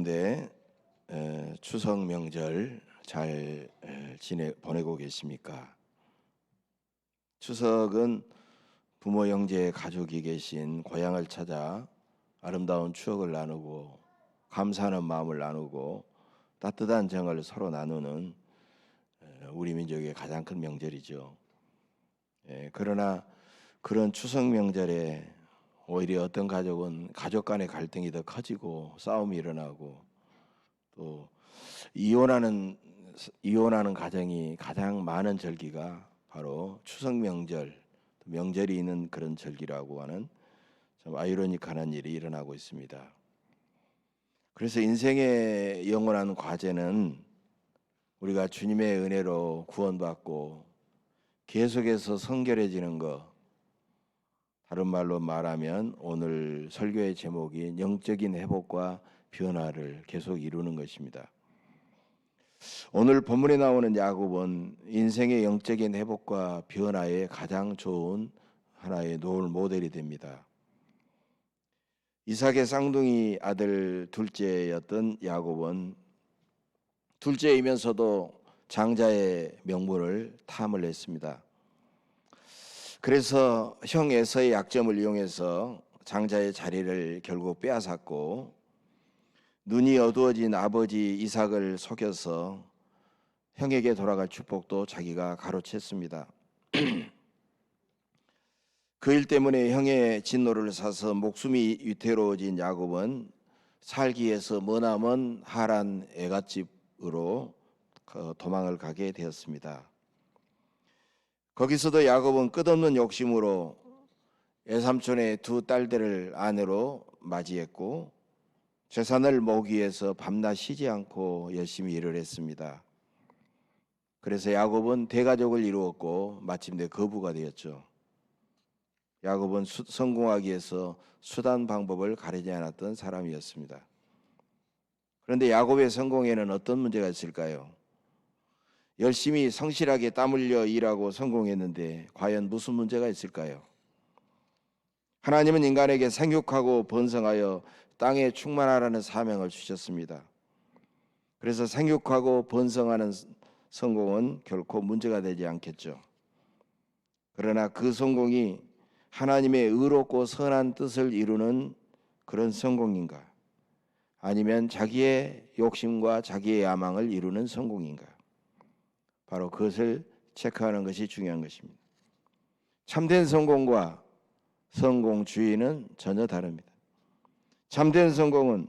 가운데 추석 명절 잘 보내고 계십니까? 추석은 부모, 형제, 가족이 계신 고향을 찾아 아름다운 추억을 나누고 감사하는 마음을 나누고 따뜻한 정을 서로 나누는 우리 민족의 가장 큰 명절이죠. 그러나 그런 추석 명절에 오히려 어떤 가족은 가족 간의 갈등이 더 커지고 싸움이 일어나고 또 이혼하는 가정이 가장 많은 절기가 바로 추석 명절, 명절이 있는 그런 절기라고 하는 좀 아이러니컬한 일이 일어나고 있습니다. 그래서 인생의 영원한 과제는 우리가 주님의 은혜로 구원받고 계속해서 성결해지는 것, 다른 말로 말하면 오늘 설교의 제목이 영적인 회복과 변화를 계속 이루는 것입니다. 오늘 본문에 나오는 야곱은 인생의 영적인 회복과 변화에 가장 좋은 하나의 롤 모델이 됩니다. 이삭의 쌍둥이 아들 둘째였던 야곱은 둘째이면서도 장자의 명분을 탐을 했습니다. 그래서 형 에서의 약점을 이용해서 장자의 자리를 결국 빼앗았고 눈이 어두워진 아버지 이삭을 속여서 형에게 돌아갈 축복도 자기가 가로챘습니다. 그 일 때문에 형의 진노를 사서 목숨이 위태로워진 야곱은 살기 위해서 머나먼 하란 애갓집으로 도망을 가게 되었습니다. 거기서도 야곱은 끝없는 욕심으로 외삼촌의 두 딸들을 아내로 맞이했고 재산을 모으기 위해서 밤낮 쉬지 않고 열심히 일을 했습니다. 그래서 야곱은 대가족을 이루었고 마침내 거부가 되었죠. 야곱은 성공하기 위해서 수단 방법을 가리지 않았던 사람이었습니다. 그런데 야곱의 성공에는 어떤 문제가 있을까요? 열심히 성실하게 땀 흘려 일하고 성공했는데 과연 무슨 문제가 있을까요? 하나님은 인간에게 생육하고 번성하여 땅에 충만하라는 사명을 주셨습니다. 그래서 생육하고 번성하는 성공은 결코 문제가 되지 않겠죠. 그러나 그 성공이 하나님의 의롭고 선한 뜻을 이루는 그런 성공인가? 아니면 자기의 욕심과 자기의 야망을 이루는 성공인가? 바로 그것을 체크하는 것이 중요한 것입니다. 참된 성공과 성공주의는 전혀 다릅니다. 참된 성공은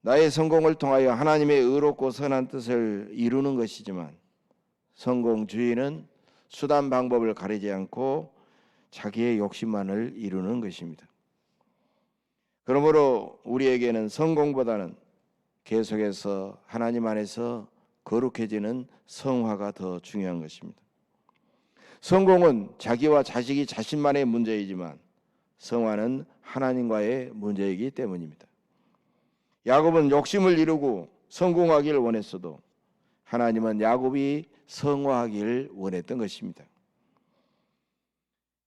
나의 성공을 통하여 하나님의 의롭고 선한 뜻을 이루는 것이지만 성공주의는 수단 방법을 가리지 않고 자기의 욕심만을 이루는 것입니다. 그러므로 우리에게는 성공보다는 계속해서 하나님 안에서 거룩해지는 성화가 더 중요한 것입니다. 성공은 자기와 자식이 자신만의 문제이지만 성화는 하나님과의 문제이기 때문입니다. 야곱은 욕심을 이루고 성공하기를 원했어도 하나님은 야곱이 성화하기를 원했던 것입니다.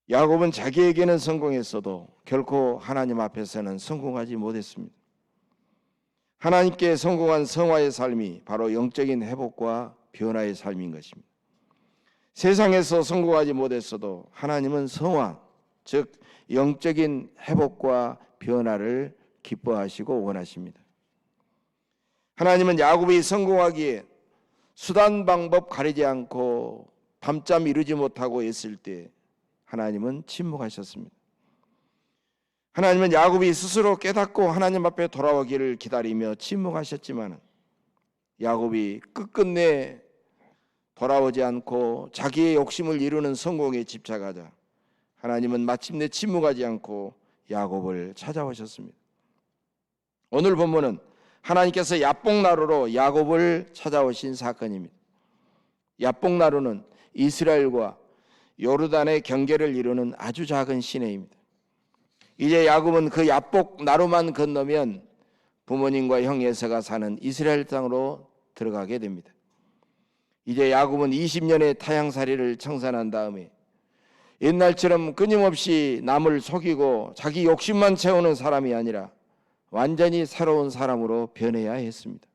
야곱은 자기에게는 성공했어도 결코 하나님 앞에서는 성공하지 못했습니다. 하나님께 성공한 성화의 삶이 바로 영적인 회복과 변화의 삶인 것입니다. 세상에서 성공하지 못했어도 하나님은 성화, 즉 영적인 회복과 변화를 기뻐하시고 원하십니다. 하나님은 야곱이 성공하기에 수단 방법 가리지 않고 밤잠 이루지 못하고 있을 때 하나님은 침묵하셨습니다. 하나님은 야곱이 스스로 깨닫고 하나님 앞에 돌아오기를 기다리며 침묵하셨지만 야곱이 끝끝내 돌아오지 않고 자기의 욕심을 이루는 성공에 집착하자 하나님은 마침내 침묵하지 않고 야곱을 찾아오셨습니다. 오늘 본문은 하나님께서 야복나루로 야곱을 찾아오신 사건입니다. 야복나루는 이스라엘과 요르단의 경계를 이루는 아주 작은 시내입니다. 이제 야곱은 그 야복나루만 건너면 부모님과 형 에서가 사는 이스라엘 땅으로 들어가게 됩니다. 이제 야곱은 20년의 타향살이를 청산한 다음에 옛날처럼 끊임없이 남을 속이고 자기 욕심만 채우는 사람이 아니라 완전히 새로운 사람으로 변해야 했습니다.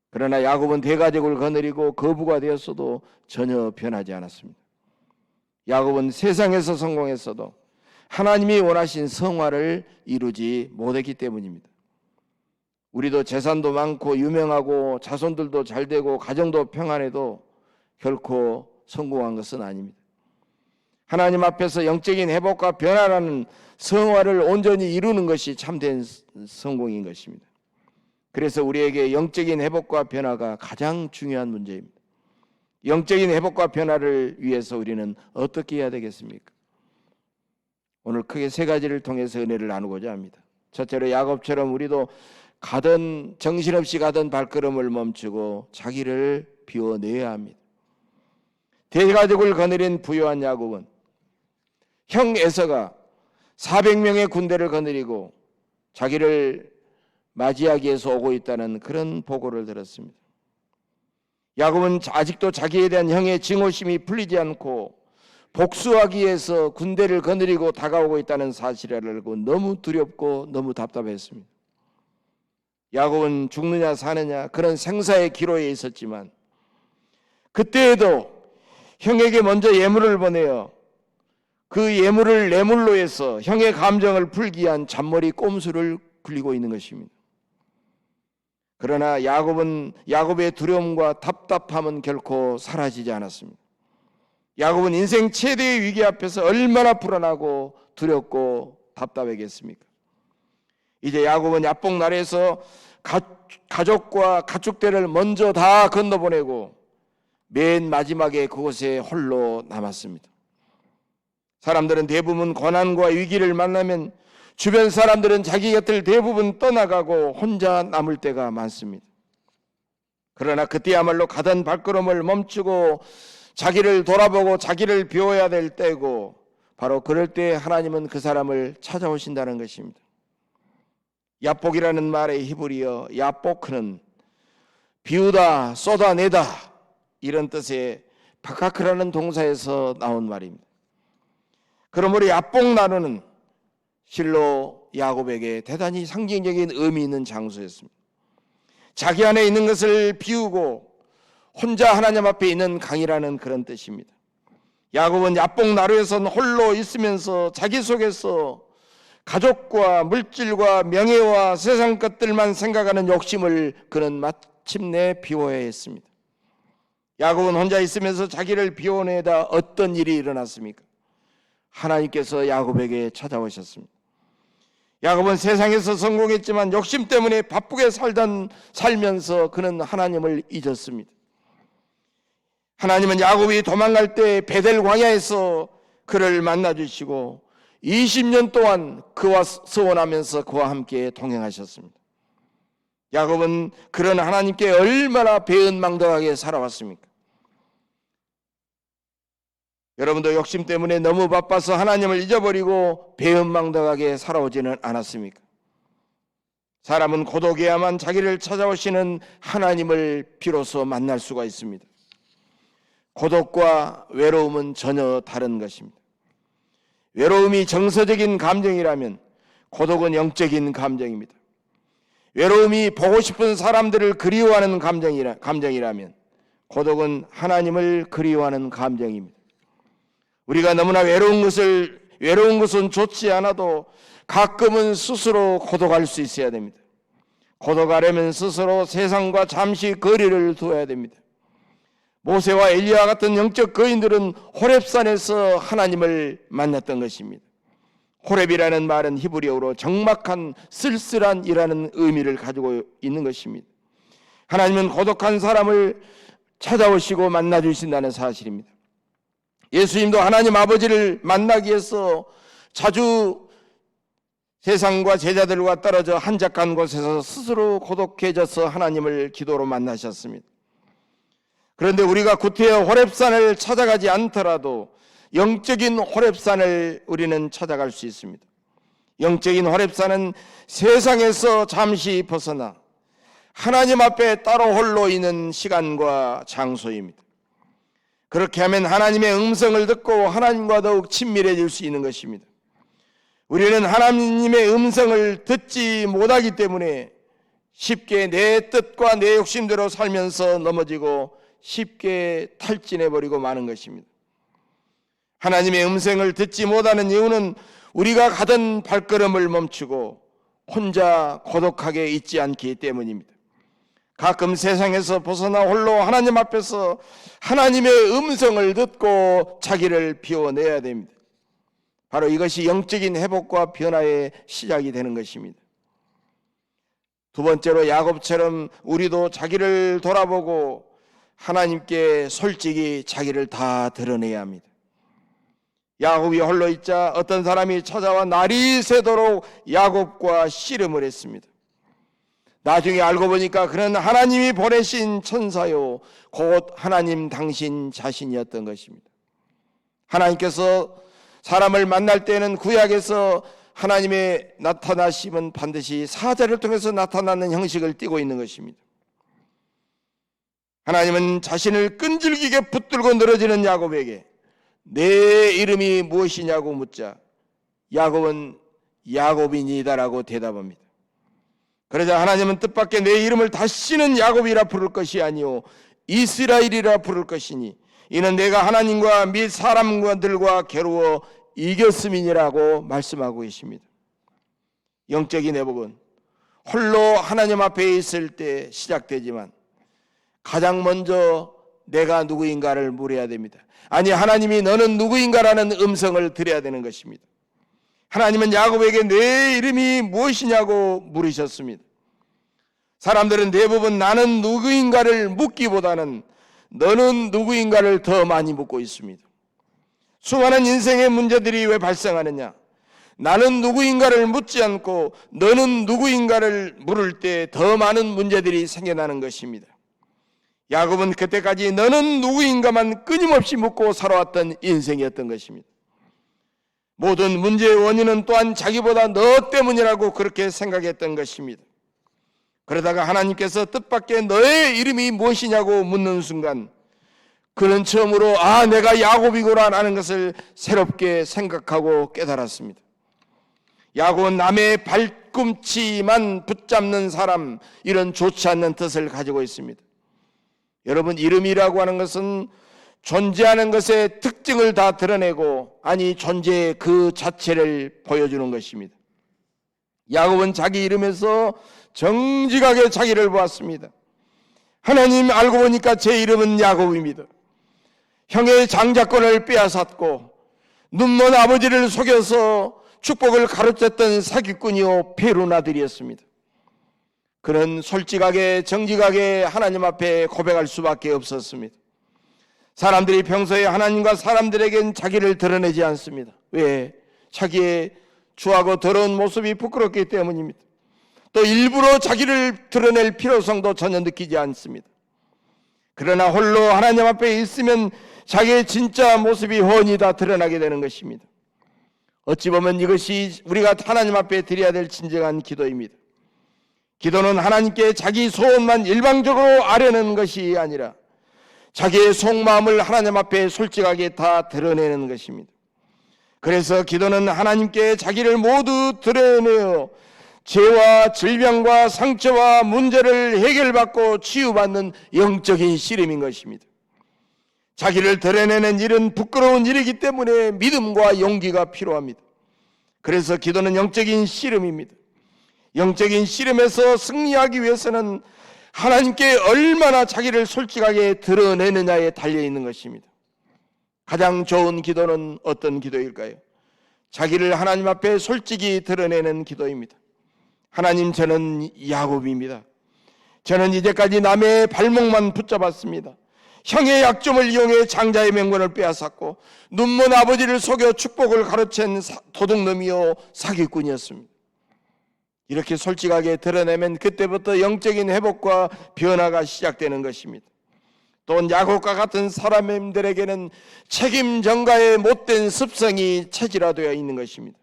그러나 야곱은 대가족을 거느리고 거부가 되었어도 전혀 변하지 않았습니다. 야곱은 세상에서 성공했어도 하나님이 원하신 성화를 이루지 못했기 때문입니다. 우리도 재산도 많고 유명하고 자손들도 잘되고 가정도 평안해도 결코 성공한 것은 아닙니다. 하나님 앞에서 영적인 회복과 변화라는 성화를 온전히 이루는 것이 참된 성공인 것입니다. 그래서 우리에게 영적인 회복과 변화가 가장 중요한 문제입니다. 영적인 회복과 변화를 위해서 우리는 어떻게 해야 되겠습니까? 오늘 크게 세 가지를 통해서 은혜를 나누고자 합니다. 첫째로 야곱처럼 우리도 정신없이 가던 발걸음을 멈추고 자기를 비워내야 합니다. 대가족을 거느린 부유한 야곱은 형 에서가 400명의 군대를 거느리고 자기를 맞이하기 위해서 오고 있다는 그런 보고를 들었습니다. 야곱은 아직도 자기에 대한 형의 증오심이 풀리지 않고 복수하기 위해서 군대를 거느리고 다가오고 있다는 사실을 알고 너무 두렵고 너무 답답했습니다. 야곱은 죽느냐 사느냐 그런 생사의 기로에 있었지만 그때에도 형에게 먼저 예물을 보내어 그 예물을 뇌물로 해서 형의 감정을 풀기 위한 잔머리 꼼수를 굴리고 있는 것입니다. 그러나 야곱의 두려움과 답답함은 결코 사라지지 않았습니다. 야곱은 인생 최대의 위기 앞에서 얼마나 불안하고 두렵고 답답했겠습니까? 이제 야곱은 야복 나라에서 가족과 가축대를 먼저 다 건너보내고 맨 마지막에 그곳에 홀로 남았습니다. 사람들은 대부분 고난과 위기를 만나면 주변 사람들은 자기 곁을 대부분 떠나가고 혼자 남을 때가 많습니다. 그러나 그때야말로 가던 발걸음을 멈추고 자기를 돌아보고 자기를 비워야 될 때고 바로 그럴 때 하나님은 그 사람을 찾아오신다는 것입니다. 야복이라는 말의 히브리어 야복은 비우다, 쏟아내다 이런 뜻의 바카크라는 동사에서 나온 말입니다. 그러므로 야복 나루는 실로 야곱에게 대단히 상징적인 의미 있는 장소였습니다. 자기 안에 있는 것을 비우고 혼자 하나님 앞에 있는 강이라는 그런 뜻입니다. 야곱은 야복 나루에선 홀로 있으면서 자기 속에서 가족과 물질과 명예와 세상 것들만 생각하는 욕심을 그는 마침내 비워야 했습니다. 야곱은 혼자 있으면서 자기를 비워내다 어떤 일이 일어났습니까? 하나님께서 야곱에게 찾아오셨습니다. 야곱은 세상에서 성공했지만 욕심 때문에 바쁘게 살면서 그는 하나님을 잊었습니다. 하나님은 야곱이 도망갈 때 베델 광야에서 그를 만나주시고 20년 동안 그와 서원하면서 그와 함께 동행하셨습니다. 야곱은 그런 하나님께 얼마나 배은망덕하게 살아왔습니까? 여러분도 욕심 때문에 너무 바빠서 하나님을 잊어버리고 배은망덕하게 살아오지는 않았습니까? 사람은 고독해야만 자기를 찾아오시는 하나님을 비로소 만날 수가 있습니다. 고독과 외로움은 전혀 다른 것입니다. 외로움이 정서적인 감정이라면 고독은 영적인 감정입니다. 외로움이 보고 싶은 사람들을 그리워하는 감정이라면 고독은 하나님을 그리워하는 감정입니다. 우리가 너무나 외로운 것은 좋지 않아도 가끔은 스스로 고독할 수 있어야 됩니다. 고독하려면 스스로 세상과 잠시 거리를 두어야 됩니다. 모세와 엘리야 같은 영적 거인들은 호렙산에서 하나님을 만났던 것입니다. 호렙이라는 말은 히브리어로 적막한 쓸쓸한이라는 의미를 가지고 있는 것입니다. 하나님은 고독한 사람을 찾아오시고 만나주신다는 사실입니다. 예수님도 하나님 아버지를 만나기 위해서 자주 세상과 제자들과 떨어져 한적한 곳에서 스스로 고독해져서 하나님을 기도로 만나셨습니다. 그런데 우리가 구태여 호렙산을 찾아가지 않더라도 영적인 호렙산을 우리는 찾아갈 수 있습니다. 영적인 호렙산은 세상에서 잠시 벗어나 하나님 앞에 따로 홀로 있는 시간과 장소입니다. 그렇게 하면 하나님의 음성을 듣고 하나님과 더욱 친밀해질 수 있는 것입니다. 우리는 하나님의 음성을 듣지 못하기 때문에 쉽게 내 뜻과 내 욕심대로 살면서 넘어지고 쉽게 탈진해버리고 마는 것입니다. 하나님의 음성을 듣지 못하는 이유는 우리가 가던 발걸음을 멈추고 혼자 고독하게 있지 않기 때문입니다. 가끔 세상에서 벗어나 홀로 하나님 앞에서 하나님의 음성을 듣고 자기를 비워내야 됩니다. 바로 이것이 영적인 회복과 변화의 시작이 되는 것입니다. 두 번째로 야곱처럼 우리도 자기를 돌아보고 하나님께 솔직히 자기를 다 드러내야 합니다. 야곱이 홀로 있자 어떤 사람이 찾아와 날이 새도록 야곱과 씨름을 했습니다. 나중에 알고 보니까 그는 하나님이 보내신 천사요 곧 하나님 당신 자신이었던 것입니다. 하나님께서 사람을 만날 때는 구약에서 하나님의 나타나심은 반드시 사자를 통해서 나타나는 형식을 띠고 있는 것입니다. 하나님은 자신을 끈질기게 붙들고 늘어지는 야곱에게 내 이름이 무엇이냐고 묻자 야곱은 야곱이니다라고 대답합니다. 그러자 하나님은 뜻밖의 내 이름을 다시는 야곱이라 부를 것이 아니오 이스라엘이라 부를 것이니 이는 내가 하나님과 및 사람들과 겨루어 이겼음이니라고 말씀하고 계십니다. 영적인 회복은 홀로 하나님 앞에 있을 때 시작되지만 가장 먼저 내가 누구인가를 물어야 됩니다. 아니, 하나님이 너는 누구인가라는 음성을 들어야 되는 것입니다. 하나님은 야곱에게 내 이름이 무엇이냐고 물으셨습니다. 사람들은 대부분 나는 누구인가를 묻기보다는 너는 누구인가를 더 많이 묻고 있습니다. 수많은 인생의 문제들이 왜 발생하느냐? 나는 누구인가를 묻지 않고 너는 누구인가를 물을 때 더 많은 문제들이 생겨나는 것입니다. 야곱은 그때까지 너는 누구인가만 끊임없이 묻고 살아왔던 인생이었던 것입니다. 모든 문제의 원인은 또한 자기보다 너 때문이라고 그렇게 생각했던 것입니다. 그러다가 하나님께서 뜻밖의 너의 이름이 무엇이냐고 묻는 순간 그는 처음으로 내가 야곱이구나 라는 것을 새롭게 생각하고 깨달았습니다. 야곱은 남의 발꿈치만 붙잡는 사람, 이런 좋지 않는 뜻을 가지고 있습니다. 여러분, 이름이라고 하는 것은 존재하는 것의 특징을 다 드러내고 존재의 그 자체를 보여주는 것입니다. 야곱은 자기 이름에서 정직하게 자기를 보았습니다. 하나님, 알고 보니까 제 이름은 야곱입니다. 형의 장자권을 빼앗았고 눈먼 아버지를 속여서 축복을 가로챘던 사기꾼이요 페론 아들이었습니다. 그는 솔직하게 정직하게 하나님 앞에 고백할 수밖에 없었습니다. 사람들이 평소에 하나님과 사람들에겐 자기를 드러내지 않습니다. 왜? 자기의 추하고 더러운 모습이 부끄럽기 때문입니다. 또 일부러 자기를 드러낼 필요성도 전혀 느끼지 않습니다. 그러나 홀로 하나님 앞에 있으면 자기의 진짜 모습이 훤히 다 드러나게 되는 것입니다. 어찌 보면 이것이 우리가 하나님 앞에 드려야 될 진정한 기도입니다. 기도는 하나님께 자기 소원만 일방적으로 아뢰는 것이 아니라 자기의 속마음을 하나님 앞에 솔직하게 다 드러내는 것입니다. 그래서 기도는 하나님께 자기를 모두 드러내어 죄와 질병과 상처와 문제를 해결받고 치유받는 영적인 씨름인 것입니다. 자기를 드러내는 일은 부끄러운 일이기 때문에 믿음과 용기가 필요합니다. 그래서 기도는 영적인 씨름입니다. 영적인 씨름에서 승리하기 위해서는 하나님께 얼마나 자기를 솔직하게 드러내느냐에 달려있는 것입니다. 가장 좋은 기도는 어떤 기도일까요? 자기를 하나님 앞에 솔직히 드러내는 기도입니다. 하나님, 저는 야곱입니다. 저는 이제까지 남의 발목만 붙잡았습니다. 형의 약점을 이용해 장자의 명분을 빼앗았고 눈먼 아버지를 속여 축복을 가로챈 도둑놈이요 사기꾼이었습니다. 이렇게 솔직하게 드러내면 그때부터 영적인 회복과 변화가 시작되는 것입니다. 또 야곱과 같은 사람들에게는 책임 전가의 못된 습성이 체질화되어 있는 것입니다.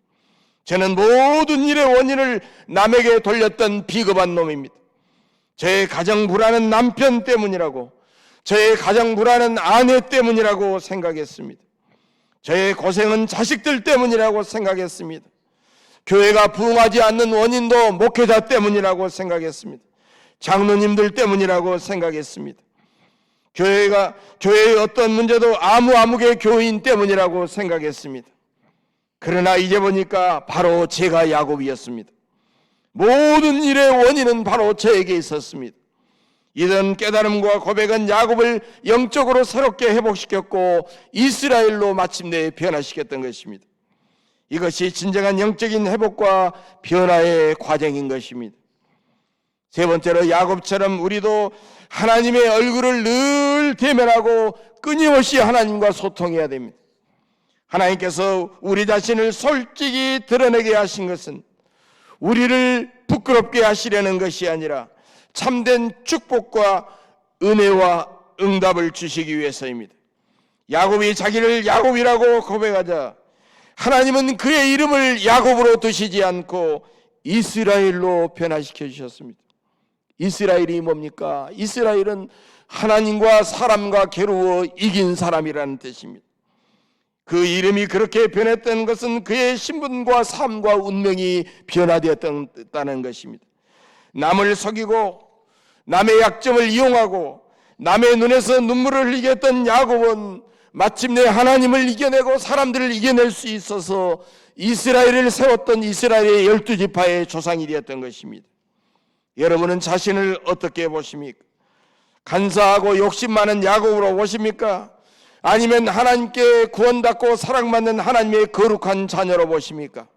저는 모든 일의 원인을 남에게 돌렸던 비겁한 놈입니다. 저의 가정 불안은 남편 때문이라고, 저의 가정 불안은 아내 때문이라고 생각했습니다. 저의 고생은 자식들 때문이라고 생각했습니다. 교회가 부흥하지 않는 원인도 목회자 때문이라고 생각했습니다. 장로님들 때문이라고 생각했습니다. 교회의 어떤 문제도 아무개 교인 때문이라고 생각했습니다. 그러나 이제 보니까 바로 제가 야곱이었습니다. 모든 일의 원인은 바로 저에게 있었습니다. 이런 깨달음과 고백은 야곱을 영적으로 새롭게 회복시켰고 이스라엘로 마침내 변화시켰던 것입니다. 이것이 진정한 영적인 회복과 변화의 과정인 것입니다. 세 번째로 야곱처럼 우리도 하나님의 얼굴을 늘 대면하고 끊임없이 하나님과 소통해야 됩니다. 하나님께서 우리 자신을 솔직히 드러내게 하신 것은 우리를 부끄럽게 하시려는 것이 아니라 참된 축복과 은혜와 응답을 주시기 위해서입니다. 야곱이 자기를 야곱이라고 고백하자 하나님은 그의 이름을 야곱으로 두시지 않고 이스라엘로 변화시켜 주셨습니다. 이스라엘이 뭡니까? 이스라엘은 하나님과 사람과 겨루어 이긴 사람이라는 뜻입니다. 그 이름이 그렇게 변했던 것은 그의 신분과 삶과 운명이 변화되었다는 것입니다. 남을 속이고 남의 약점을 이용하고 남의 눈에서 눈물을 흘리게 했던 야곱은 마침내 하나님을 이겨내고 사람들을 이겨낼 수 있어서 이스라엘을 세웠던 이스라엘의 12지파의 조상이 되었던 것입니다. 여러분은 자신을 어떻게 보십니까? 간사하고 욕심 많은 야곱으로 보십니까? 아니면 하나님께 구원받고 사랑받는 하나님의 거룩한 자녀로 보십니까?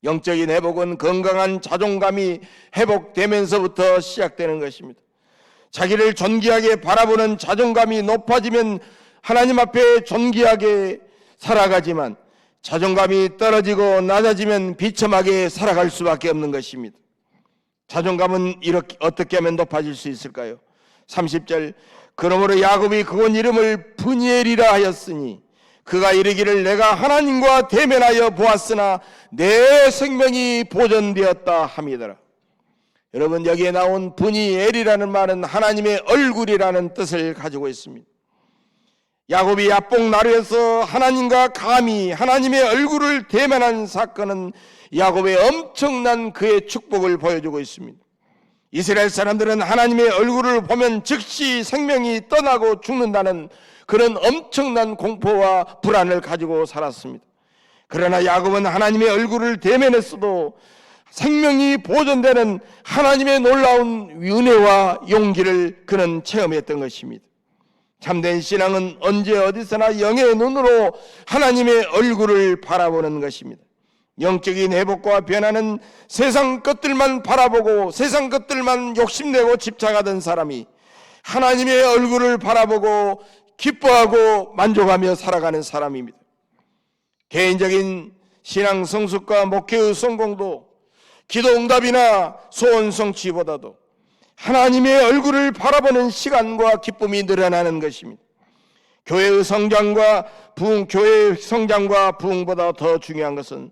영적인 회복은 건강한 자존감이 회복되면서부터 시작되는 것입니다. 자기를 존귀하게 바라보는 자존감이 높아지면 하나님 앞에 존귀하게 살아가지만 자존감이 떨어지고 낮아지면 비참하게 살아갈 수밖에 없는 것입니다. 자존감은 이렇게 어떻게 하면 높아질 수 있을까요? 30절 그러므로 야곱이 그곳 이름을 브니엘이라 하였으니 그가 이르기를 내가 하나님과 대면하여 보았으나 내 생명이 보존되었다 함이더라. 여러분 여기에 나온 브니엘이라는 말은 하나님의 얼굴이라는 뜻을 가지고 있습니다. 야곱이 야복 나루에서 하나님과 감히 하나님의 얼굴을 대면한 사건은 야곱의 엄청난 그의 축복을 보여주고 있습니다. 이스라엘 사람들은 하나님의 얼굴을 보면 즉시 생명이 떠나고 죽는다는 그런 엄청난 공포와 불안을 가지고 살았습니다. 그러나 야곱은 하나님의 얼굴을 대면했어도 생명이 보존되는 하나님의 놀라운 은혜와 용기를 그는 체험했던 것입니다. 참된 신앙은 언제 어디서나 영의 눈으로 하나님의 얼굴을 바라보는 것입니다. 영적인 회복과 변화는 세상 것들만 바라보고 세상 것들만 욕심내고 집착하던 사람이 하나님의 얼굴을 바라보고 기뻐하고 만족하며 살아가는 사람입니다. 개인적인 신앙 성숙과 목회의 성공도 기도 응답이나 소원 성취보다도 하나님의 얼굴을 바라보는 시간과 기쁨이 늘어나는 것입니다. 교회의 성장과 부흥보다 더 중요한 것은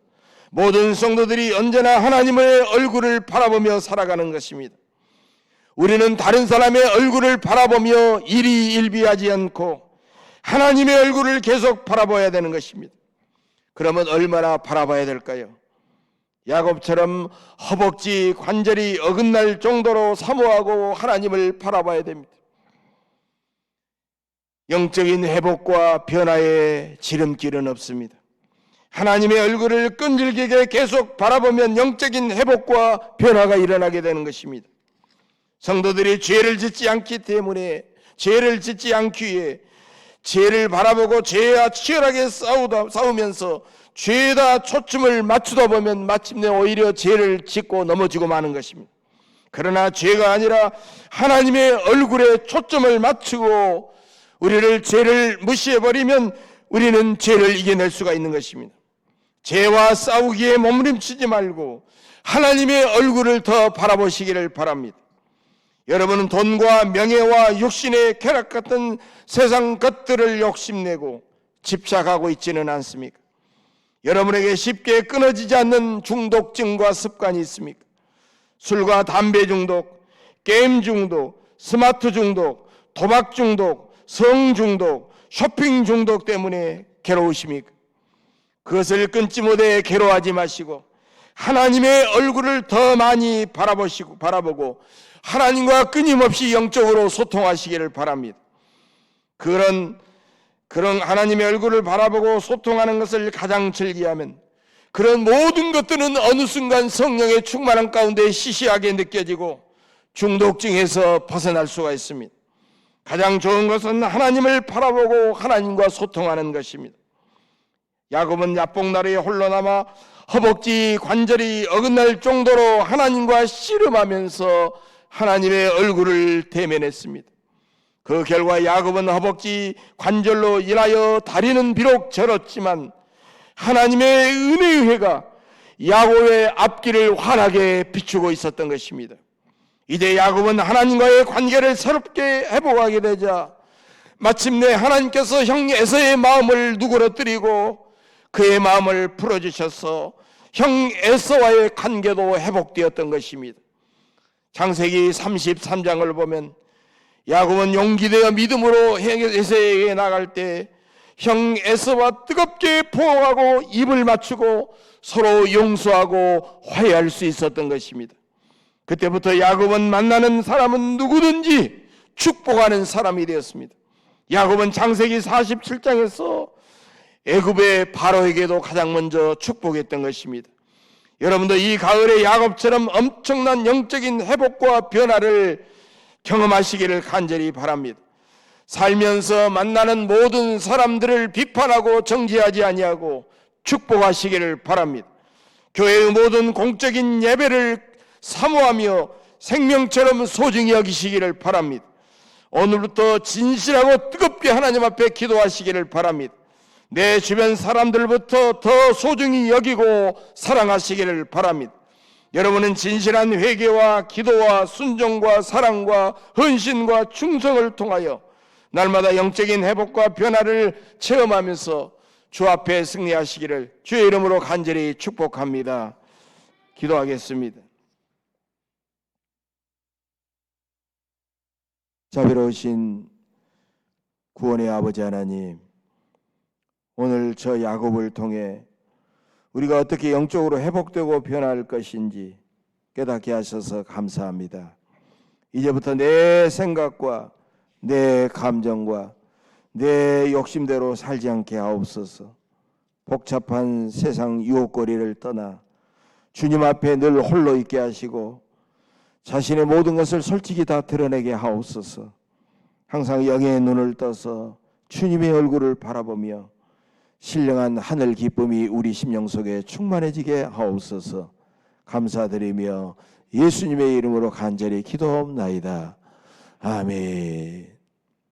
모든 성도들이 언제나 하나님의 얼굴을 바라보며 살아가는 것입니다. 우리는 다른 사람의 얼굴을 바라보며 일희일비하지 않고 하나님의 얼굴을 계속 바라봐야 되는 것입니다. 그러면 얼마나 바라봐야 될까요? 야곱처럼 허벅지 관절이 어긋날 정도로 사모하고 하나님을 바라봐야 됩니다. 영적인 회복과 변화의 지름길은 없습니다. 하나님의 얼굴을 끈질기게 계속 바라보면 영적인 회복과 변화가 일어나게 되는 것입니다. 성도들이 죄를 짓지 않기 때문에 죄를 짓지 않기 위해 죄를 바라보고 죄와 치열하게 싸우면서 죄에다 초점을 맞추다 보면 마침내 오히려 죄를 짓고 넘어지고 마는 것입니다. 그러나 죄가 아니라 하나님의 얼굴에 초점을 맞추고 우리를 죄를 무시해버리면 우리는 죄를 이겨낼 수가 있는 것입니다. 죄와 싸우기에 몸부림치지 말고 하나님의 얼굴을 더 바라보시기를 바랍니다. 여러분은 돈과 명예와 육신의 쾌락 같은 세상 것들을 욕심내고 집착하고 있지는 않습니까? 여러분에게 쉽게 끊어지지 않는 중독증과 습관이 있습니까? 술과 담배 중독, 게임 중독, 스마트 중독, 도박 중독, 성 중독, 쇼핑 중독 때문에 괴로우십니까? 그것을 끊지 못해 괴로워하지 마시고 하나님의 얼굴을 더 많이 바라보고 하나님과 끊임없이 영적으로 소통하시기를 바랍니다. 그런 하나님의 얼굴을 바라보고 소통하는 것을 가장 즐기하면 그런 모든 것들은 어느 순간 성령의 충만한 가운데 시시하게 느껴지고 중독증에서 벗어날 수가 있습니다. 가장 좋은 것은 하나님을 바라보고 하나님과 소통하는 것입니다. 야곱은 야복나루에 홀로 남아 허벅지 관절이 어긋날 정도로 하나님과 씨름하면서 하나님의 얼굴을 대면했습니다. 그 결과 야곱은 허벅지 관절로 인하여 다리는 비록 절었지만 하나님의 은혜의 해가 야곱의 앞길을 환하게 비추고 있었던 것입니다. 이제 야곱은 하나님과의 관계를 새롭게 회복하게 되자 마침내 하나님께서 형 에서의 마음을 누그러뜨리고 그의 마음을 풀어주셔서 형 에서와의 관계도 회복되었던 것입니다. 창세기 33장을 보면 야곱은 용기되어 믿음으로 형 에서에게 나갈 때 형 에서와 뜨겁게 포옹하고 입을 맞추고 서로 용서하고 화해할 수 있었던 것입니다. 그때부터 야곱은 만나는 사람은 누구든지 축복하는 사람이 되었습니다. 야곱은 창세기 47장에서 애굽의 바로에게도 가장 먼저 축복했던 것입니다. 여러분도 이 가을에 야곱처럼 엄청난 영적인 회복과 변화를 경험하시기를 간절히 바랍니다. 살면서 만나는 모든 사람들을 비판하고 정죄하지 아니하고 축복하시기를 바랍니다. 교회의 모든 공적인 예배를 사모하며 생명처럼 소중히 여기시기를 바랍니다. 오늘부터 진실하고 뜨겁게 하나님 앞에 기도하시기를 바랍니다. 내 주변 사람들부터 더 소중히 여기고 사랑하시기를 바랍니다. 여러분은 진실한 회개와 기도와 순종과 사랑과 헌신과 충성을 통하여 날마다 영적인 회복과 변화를 체험하면서 주 앞에 승리하시기를 주의 이름으로 간절히 축복합니다. 기도하겠습니다. 자비로우신 구원의 아버지 하나님, 오늘 저 야곱을 통해 우리가 어떻게 영적으로 회복되고 변할 것인지 깨닫게 하셔서 감사합니다. 이제부터 내 생각과 내 감정과 내 욕심대로 살지 않게 하옵소서. 복잡한 세상 유혹거리를 떠나 주님 앞에 늘 홀로 있게 하시고 자신의 모든 것을 솔직히 다 드러내게 하옵소서. 항상 영의 눈을 떠서 주님의 얼굴을 바라보며 신령한 하늘 기쁨이 우리 심령 속에 충만해지게 하옵소서. 감사드리며 예수님의 이름으로 간절히 기도하옵나이다. 아멘.